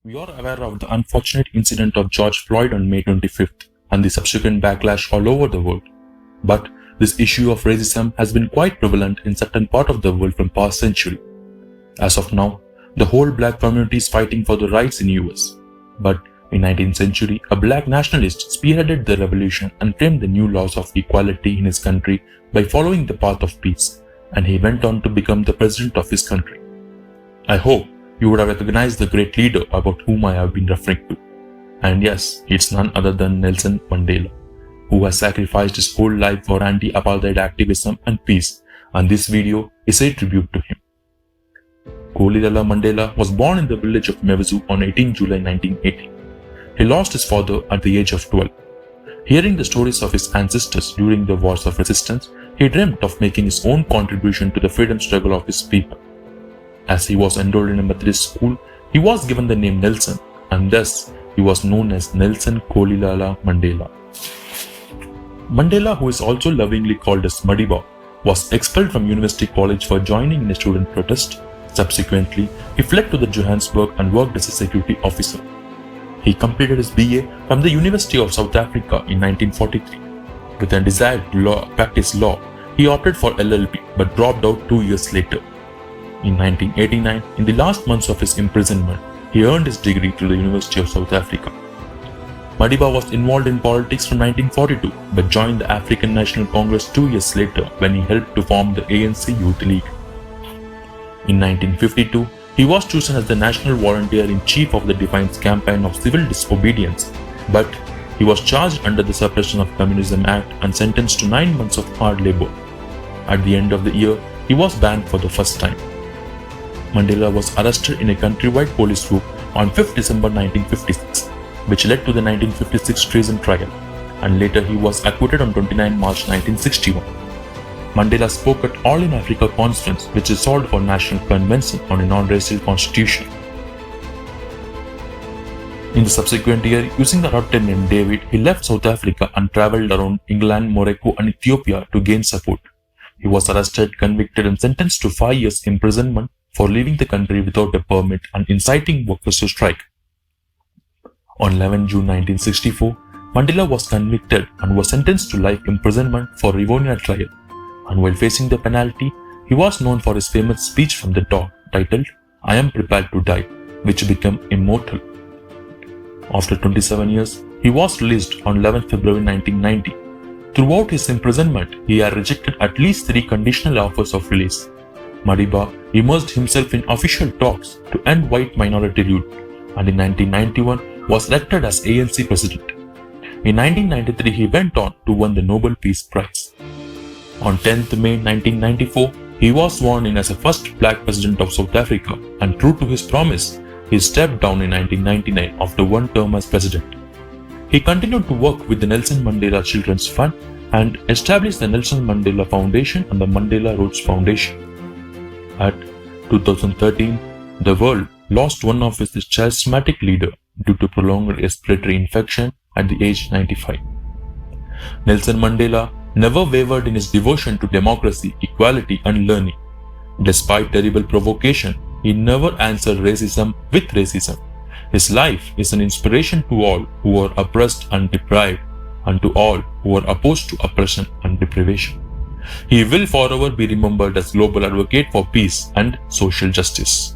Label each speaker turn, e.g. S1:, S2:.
S1: We are aware of the unfortunate incident of George Floyd on May 25th and the subsequent backlash all over the world. But this issue of racism has been quite prevalent in certain part of the world from past century. As of now, the whole black community is fighting for the rights in US. But in 19th century, a black nationalist spearheaded the revolution and framed the new laws of equality in his country by following the path of peace, and he went on to become the president of his country. I hope you would have recognized the great leader about whom I have been referring to. And yes, it's none other than Nelson Mandela, who has sacrificed his whole life for anti-apartheid activism and peace, and this video is a tribute to him. Kolilala Mandela was born in the village of Mevizu on 18 July 1980. He lost his father at the age of 12. Hearing the stories of his ancestors during the wars of resistance, he dreamt of making his own contribution to the freedom struggle of his people. As he was enrolled in a Methodist school, he was given the name Nelson, and thus he was known as Nelson Kolilala Mandela. Mandela, who is also lovingly called as Madiba, was expelled from University College for joining in a student protest. Subsequently, he fled to the Johannesburg and worked as a security officer. He completed his BA from the University of South Africa in 1943. With a desire to practice law, he opted for LLB but dropped out 2 years later. In 1989, in the last months of his imprisonment, he earned his degree through the University of South Africa. Madiba was involved in politics from 1942 but joined the African National Congress 2 years later when he helped to form the ANC Youth League. In 1952, he was chosen as the National Volunteer-in-Chief of the Defiance Campaign of Civil Disobedience, but he was charged under the Suppression of Communism Act and sentenced to 9 months of hard labor. At the end of the year, he was banned for the first time. Mandela was arrested in a countrywide police coup on 5 December 1956, which led to the 1956 treason trial, and later he was acquitted on 29 March 1961. Mandela spoke at All in Africa conference, which resolved for National Convention on a non-racial constitution. In the subsequent year, using the route name David, he left South Africa and travelled around England, Morocco and Ethiopia to gain support. He was arrested, convicted and sentenced to 5 years imprisonment for leaving the country without a permit and inciting workers to strike. On 11 June 1964, Mandela was convicted and was sentenced to life imprisonment for Rivonia trial, and while facing the penalty, he was known for his famous speech from the dock titled, "I am prepared to die," which became immortal. After 27 years, he was released on 11 February 1990. Throughout his imprisonment, he had rejected at least 3 conditional offers of release. Madiba immersed himself in official talks to end white minority rule, and in 1991 was elected as ANC president. In 1993, he went on to win the Nobel Peace Prize. On 10th May 1994, he was sworn in as the first black president of South Africa, and true to his promise, he stepped down in 1999 after 1 term as president. He continued to work with the Nelson Mandela Children's Fund and established the Nelson Mandela Foundation and the Mandela Rhodes Foundation. At 2013, the world lost one of its charismatic leaders due to prolonged respiratory infection at the age 95. Nelson Mandela never wavered in his devotion to democracy, equality and learning. Despite terrible provocation, he never answered racism with racism. His life is an inspiration to all who are oppressed and deprived, and to all who are opposed to oppression and deprivation. He will forever be remembered as global advocate for peace and social justice.